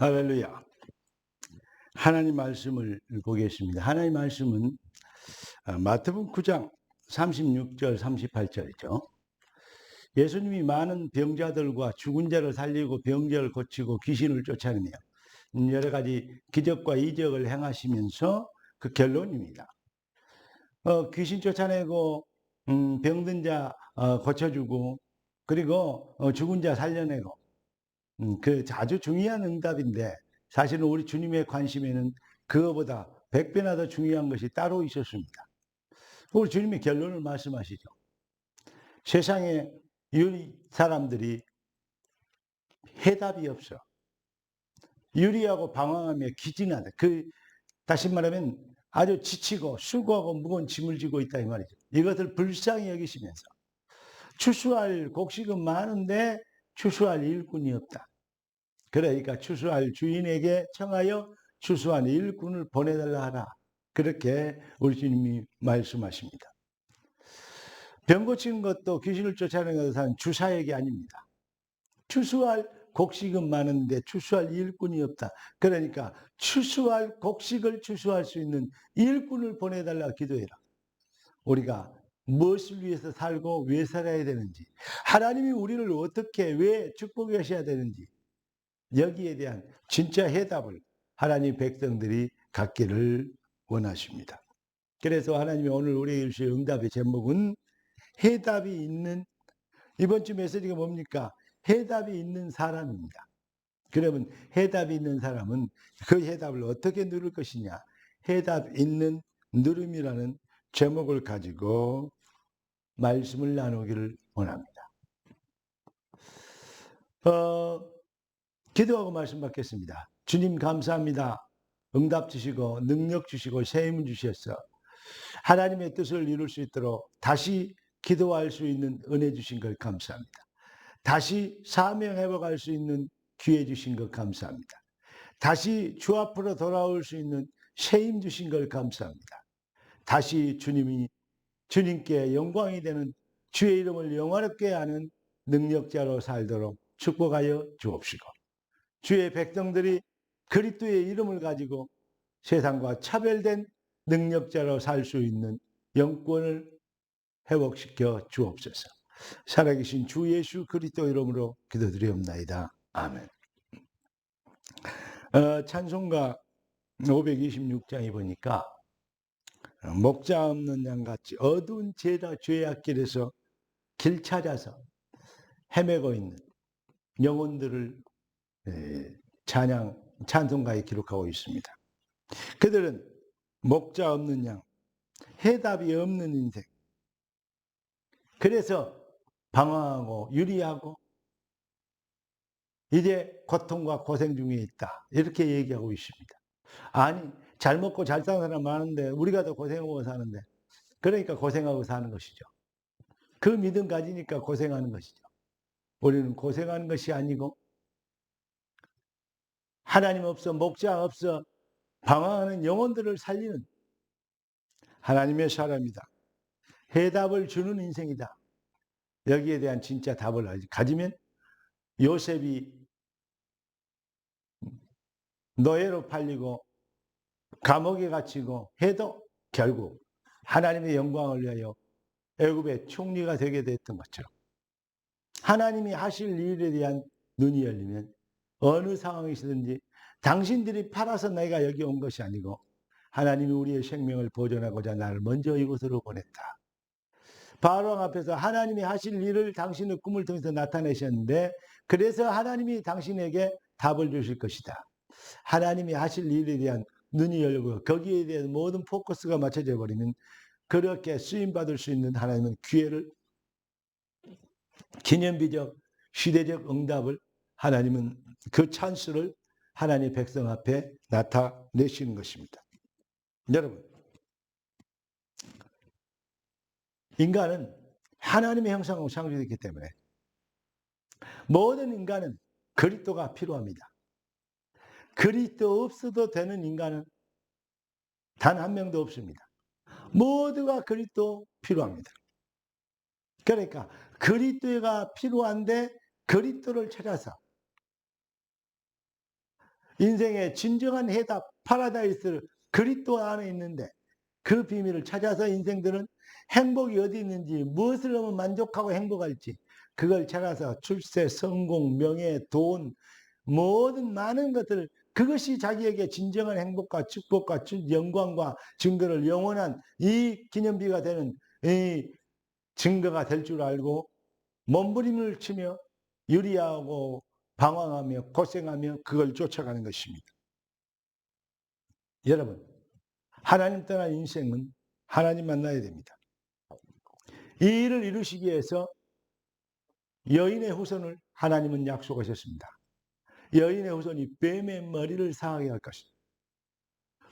할렐루야. 하나님 말씀을 보겠습니다. 하나님 말씀은 마태복음 9장 36절 38절이죠. 예수님이 많은 병자들과 죽은 자를 살리고 병자를 고치고 귀신을 쫓아내며 여러 가지 기적과 이적을 행하시면서 그 결론입니다. 귀신 쫓아내고 병든 자 고쳐주고 그리고 죽은 자 살려내고 그 아주 중요한 응답인데 사실은 우리 주님의 관심에는 그거보다 100배나 더 중요한 것이 따로 있었습니다. 우리 주님의 결론을 말씀하시죠. 세상에 유리 사람들이 해답이 없어. 유리하고 방황하며 기진하다. 다시 말하면 아주 지치고 수고하고 무거운 짐을 지고 있다 이 말이죠. 이것을 불쌍히 여기시면서 추수할 곡식은 많은데 추수할 일꾼이 없다. 그러니까 추수할 주인에게 청하여 추수한 일꾼을 보내달라 하라. 그렇게 우리 주님이 말씀하십니다. 병 고치는 것도 귀신을 쫓아내는 것은 주사역이 아닙니다. 추수할 곡식은 많은데 추수할 일꾼이 없다. 그러니까 추수할 곡식을 추수할 수 있는 일꾼을 보내달라 기도해라. 우리가 무엇을 위해서 살고 왜 살아야 되는지, 하나님이 우리를 어떻게 왜 축복하셔야 되는지, 여기에 대한 진짜 해답을 하나님 백성들이 갖기를 원하십니다. 그래서 하나님이 오늘 우리에게 주실 응답의 제목은 해답이 있는, 이번 주 메시지가 뭡니까? 해답이 있는 사람입니다. 그러면 해답이 있는 사람은 그 해답을 어떻게 누릴 것이냐? 해답 있는 누름이라는 제목을 가지고 말씀을 나누기를 원합니다. 기도하고 말씀 받겠습니다. 주님 감사합니다. 응답 주시고 능력 주시고 새 힘을 주셨어. 하나님의 뜻을 이룰 수 있도록 다시 기도할 수 있는 은혜 주신 걸 감사합니다. 다시 사명 회복할 수 있는 기회 주신 것 감사합니다. 다시 주 앞으로 돌아올 수 있는 새 힘 주신 걸 감사합니다. 다시 주님께 영광이 되는 주의 이름을 영화롭게 하는 능력자로 살도록 축복하여 주옵시고, 주의 백성들이 그리스도의 이름을 가지고 세상과 차별된 능력자로 살 수 있는 영권을 회복시켜 주옵소서. 살아계신 주 예수 그리스도 이름으로 기도드리옵나이다. 아멘. 찬송가 526장에 보니까 목자 없는 양같이 어두운 죄악길에서 길 찾아서 헤매고 있는 영혼들을 찬송가에 기록하고 있습니다. 그들은 목자 없는 양, 해답이 없는 인생. 그래서 방황하고 유리하고 이제 고통과 고생 중에 있다. 이렇게 얘기하고 있습니다. 아니, 잘 먹고 잘 사는 사람 많은데 우리가 더 고생하고 사는데, 그러니까 고생하고 사는 것이죠. 그 믿음 가지니까 고생하는 것이죠. 우리는 고생하는 것이 아니고 하나님 없어, 목자 없어 방황하는 영혼들을 살리는 하나님의 사람이다. 해답을 주는 인생이다. 여기에 대한 진짜 답을 가지면 요셉이 노예로 팔리고 감옥에 갇히고 해도 결국 하나님의 영광을 위하여 애굽의 총리가 되게 됐던 것처럼 하나님이 하실 일에 대한 눈이 열리면 어느 상황이시든지 당신들이 팔아서 내가 여기 온 것이 아니고 하나님이 우리의 생명을 보존하고자 나를 먼저 이곳으로 보냈다. 바로왕 앞에서 하나님이 하실 일을 당신의 꿈을 통해서 나타내셨는데, 그래서 하나님이 당신에게 답을 주실 것이다. 하나님이 하실 일에 대한 눈이 열리고 거기에 대한 모든 포커스가 맞춰져 버리면 그렇게 쓰임받을 수 있는 하나님은 기회를, 기념비적 시대적 응답을, 하나님은 그 찬스를 하나님의 백성 앞에 나타내시는 것입니다. 여러분, 인간은 하나님의 형상으로 창조됐기 때문에 모든 인간은 그리스도가 필요합니다. 그리스도 없어도 되는 인간은 단 한 명도 없습니다. 모두가 그리스도 필요합니다. 그러니까 그리스도가 필요한데 그리스도를 찾아서 인생의 진정한 해답, 파라다이스를 그리스도 안에 있는데 그 비밀을 찾아서 인생들은 행복이 어디 있는지, 무엇을 하면 만족하고 행복할지 그걸 찾아서 출세, 성공, 명예, 돈, 모든 많은 것들을, 그것이 자기에게 진정한 행복과 축복과 영광과 증거를, 영원한 이 기념비가 되는 이 증거가 될 줄 알고 몸부림을 치며 유리하고 방황하며 고생하며 그걸 쫓아가는 것입니다. 여러분, 하나님 떠난 인생은 하나님 만나야 됩니다. 이 일을 이루시기 위해서 여인의 후손을 하나님은 약속하셨습니다. 여인의 후손이 뱀의 머리를 상하게 할 것이다.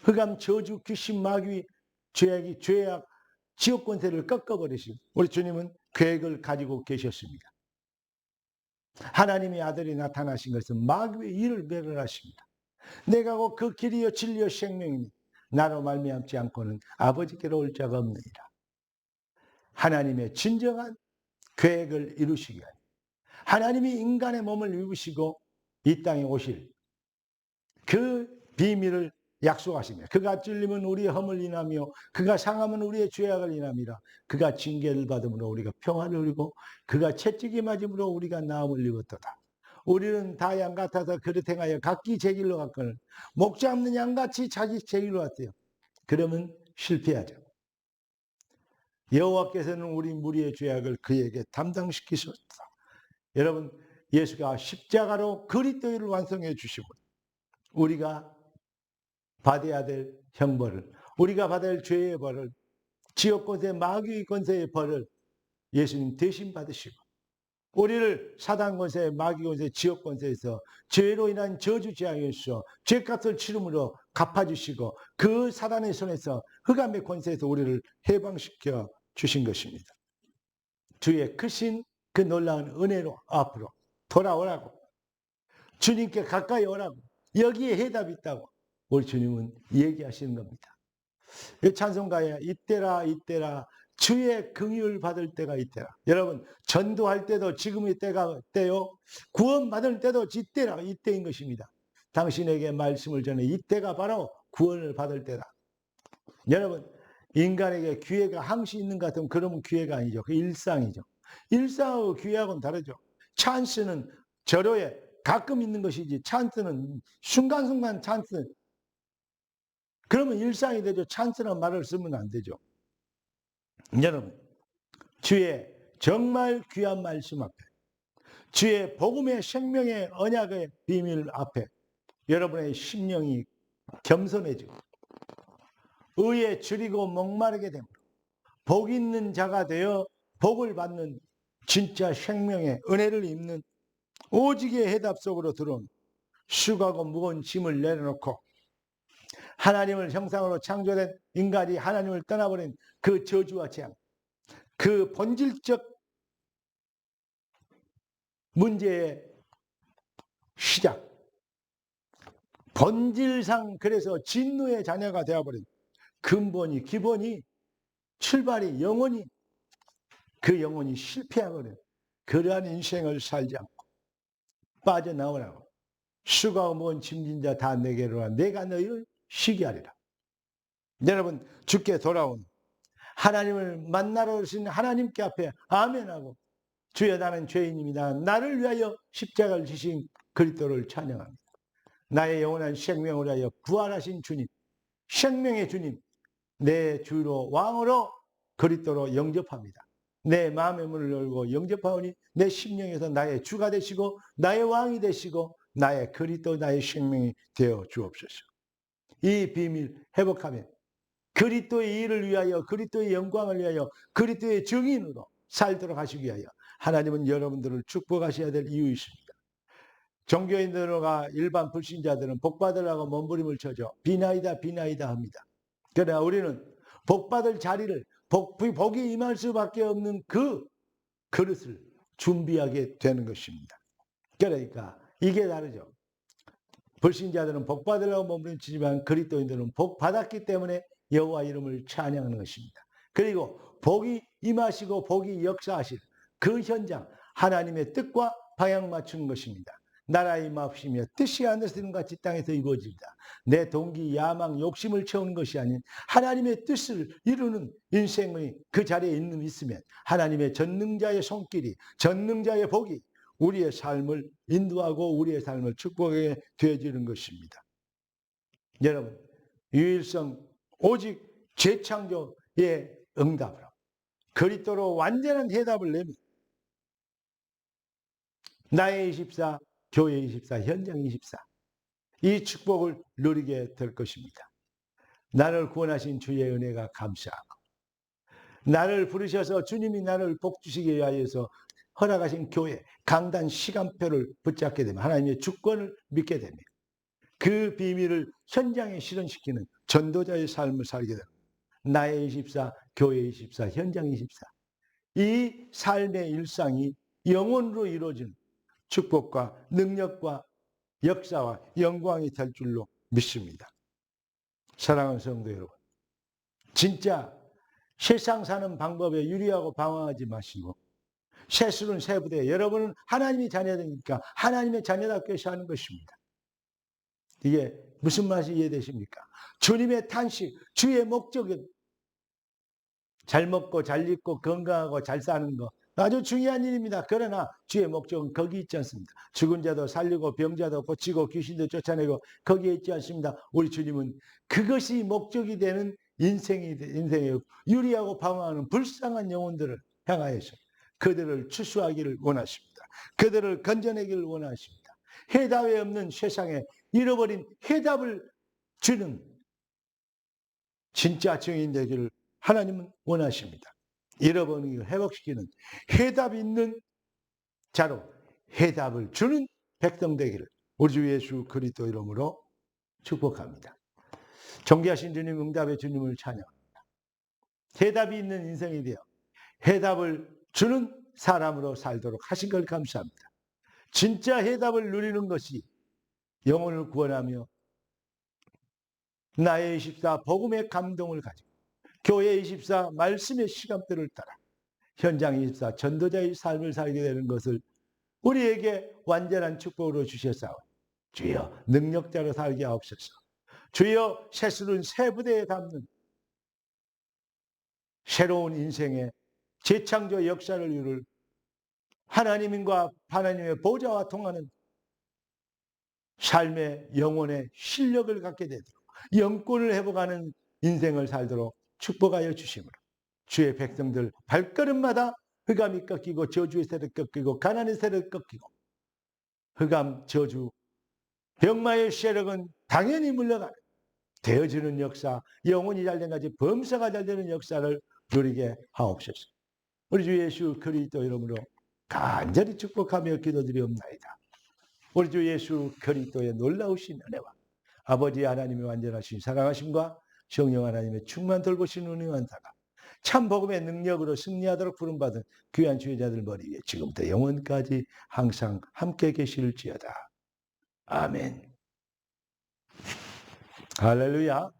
흑암, 저주, 귀신, 마귀, 죄악, 지옥 권세를 꺾어버리시고 우리 주님은 계획을 가지고 계셨습니다. 하나님의 아들이 나타나신 것은 마귀의 일을 멸하십니다. 내가 곧 그 길이요 진리요 생명이니 나로 말미암지 않고는 아버지께로 올 자가 없느니라. 하나님의 진정한 계획을 이루시기 위하여 하나님이 인간의 몸을 입으시고 이 땅에 오실 그 비밀을 약속하십니다. 그가 찔림은 우리의 허물 인하며 그가 상함은 우리의 죄악을 인함이라. 그가 징계를 받음으로 우리가 평화를 누리고 그가 채찍이 맞음으로 우리가 나음을 입었도다. 우리는 다 양 같아서 그릇 행하여 각기 제 길로 갔거늘 목자 없는 양같이 자기 제 길로 왔대요. 그러면 실패하죠. 여호와께서는 우리 무리의 죄악을 그에게 담당시키셨다. 여러분, 예수가 십자가로 그리스도를 완성해 주시고 우리가 받아야 될 형벌을, 우리가 받아야 할 죄의 벌을, 지옥 권세, 마귀의 권세의 벌을 예수님 대신 받으시고 우리를 사단 권세, 마귀 권세, 지옥 권세에서 죄로 인한 저주 재앙에서 죄값을 치름으로 갚아주시고 그 사단의 손에서, 흑암의 권세에서 우리를 해방시켜 주신 것입니다. 주의 크신 그 놀라운 은혜로 앞으로 돌아오라고, 주님께 가까이 오라고, 여기에 해답이 있다고 우리 주님은 얘기하시는 겁니다. 찬송가에 이때라 이때라 주의 긍휼을 받을 때가 이때라. 여러분, 전도할 때도 지금의 때요, 구원받을 때도 이때라, 이때인 것입니다. 당신에게 말씀을 전해 이때가 바로 구원을 받을 때다. 여러분, 인간에게 기회가 항시 있는 것 같으면 그러면 기회가 아니죠. 그 일상이죠. 일상하고 기회하고는 다르죠. 찬스는 절호에 가끔 있는 것이지, 찬스는 순간순간 찬스. 그러면 일상이 되죠. 찬스라는 말을 쓰면 안 되죠. 여러분, 주의 정말 귀한 말씀 앞에, 주의 복음의 생명의 언약의 비밀 앞에 여러분의 심령이 겸손해지고 의에 줄이고 목마르게 되므로 복 있는 자가 되어 복을 받는 진짜 생명의 은혜를 입는 오직의 해답 속으로 들어온 수고하고 무거운 짐을 내려놓고 하나님을 형상으로 창조된 인간이 하나님을 떠나버린 그 저주와 재앙, 그 본질적 문제의 시작, 본질상 그래서 진노의 자녀가 되어버린 근본이, 기본이, 출발이, 영혼이, 그 영혼이 실패하거든. 그러한 인생을 살지 않고 빠져나오라고. 수고하고 무거운 짐진 자 다 내게로 와 내가 너희를 쉬게 하리라. 여러분, 주께 돌아온 하나님을 만나러 오신 하나님께 앞에 아멘하고 주여 나는 죄인입니다. 나를 위하여 십자가를 지신 그리스도를 찬양합니다. 나의 영원한 생명을 위하여 부활하신 주님, 생명의 주님, 내 주로 왕으로 그리스도로 영접합니다. 내 마음의 문을 열고 영접하오니 내 심령에서 나의 주가 되시고 나의 왕이 되시고 나의 그리스도, 나의 생명이 되어 주옵소서. 이 비밀 회복하면 그리스도의 일을 위하여, 그리스도의 영광을 위하여, 그리스도의 증인으로 살도록 하시기 위하여 하나님은 여러분들을 축복하셔야 될 이유 있습니다. 종교인들과 일반 불신자들은 복받으라고 몸부림을 쳐줘 비나이다 비나이다 합니다. 그러나 우리는 복받을 자리를, 복이 임할 수밖에 없는 그 그릇을 준비하게 되는 것입니다. 그러니까 이게 다르죠. 불신자들은 복받으라고 몸부림치지만 그리스도인들은 복받았기 때문에 여호와 이름을 찬양하는 것입니다. 그리고 복이 임하시고 복이 역사하실 그 현장, 하나님의 뜻과 방향 맞추는 것입니다. 나라의 마옵시며 뜻이 하늘에서 같이 땅에서 이루어집니다. 내 동기, 야망, 욕심을 채우는 것이 아닌 하나님의 뜻을 이루는 인생의 그 자리에 있으면 하나님의 전능자의 손길이, 전능자의 복이 우리의 삶을 인도하고 우리의 삶을 축복하게 되어지는 것입니다. 여러분, 유일성 오직 재창조의 응답으로 그리스도로 완전한 해답을 내면 나의 24, 교회 24, 현장 24 이 축복을 누리게 될 것입니다. 나를 구원하신 주의 은혜가 감사하고 나를 부르셔서 주님이 나를 복주시기 위하여서 허락하신 교회 강단 시간표를 붙잡게 되면 하나님의 주권을 믿게 되면 그 비밀을 현장에 실현시키는 전도자의 삶을 살게 됩니다. 나의 24, 교회 24, 현장 24 이 삶의 일상이 영원으로 이루어지는 축복과 능력과 역사와 영광이 될 줄로 믿습니다. 사랑하는 성도 여러분, 진짜 세상 사는 방법에 유리하고 방황하지 마시고 세술은 세부대 여러분은 하나님의 자녀되니까 하나님의 자녀답게 사는 것입니다. 이게 무슨 말인지 이해되십니까? 주님의 탄식, 주의 목적은 잘 먹고 잘 입고 건강하고 잘 사는 거 아주 중요한 일입니다. 그러나 주의 목적은 거기 있지 않습니다. 죽은 자도 살리고 병자도 고치고 귀신도 쫓아내고 거기에 있지 않습니다. 우리 주님은 그것이 목적이 되는 인생에 유리하고 방황하는 불쌍한 영혼들을 향하여서 그들을 추수하기를 원하십니다. 그들을 건져내기를 원하십니다. 해답이 없는 세상에 잃어버린 해답을 주는 진짜 증인 되기를 하나님은 원하십니다. 잃어버린 걸 회복시키는 해답 있는 자로 해답을 주는 백성 되기를 우리 주 예수 그리스도 이름으로 축복합니다. 존귀하신 주님, 응답의 주님을 찬양합니다. 해답이 있는 인생이 되어 해답을 주는 사람으로 살도록 하신 걸 감사합니다. 진짜 해답을 누리는 것이 영혼을 구원하며 나의 24 복음의 감동을 가지고 교회 24 말씀의 시간표를 따라 현장 24 전도자의 삶을 살게 되는 것을 우리에게 완전한 축복으로 주셨사오니 주여 능력자로 살게 하옵소서. 주여 세술은 새 부대에 담는 새로운 인생의 재창조 역사를 이룰 하나님과 하나님의 보좌와 통하는 삶의 영혼의 실력을 갖게 되도록 영권을 회복하는 인생을 살도록 축복하여 주심으로 주의 백성들 발걸음마다 흑암이 꺾이고 저주의 세를 꺾이고 가난의 세를 꺾이고 흑암, 저주, 병마의 세력은 당연히 물러가는 되어지는 역사, 영혼이 잘된 같이 범사가 잘되는 역사를 누리게 하옵소서. 우리 주 예수 그리스도 이름으로 간절히 축복하며 기도드리옵나이다. 우리 주 예수 그리스도의 놀라우신 은혜와 아버지 하나님의 완전하신 사랑하심과 성령 하나님의 충만 돌보신 은혜와 다가 참 복음의 능력으로 승리하도록 부름받은 귀한 주의자들 머리 위에 지금부터 영원까지 항상 함께 계실지어다. 아멘. 할렐루야.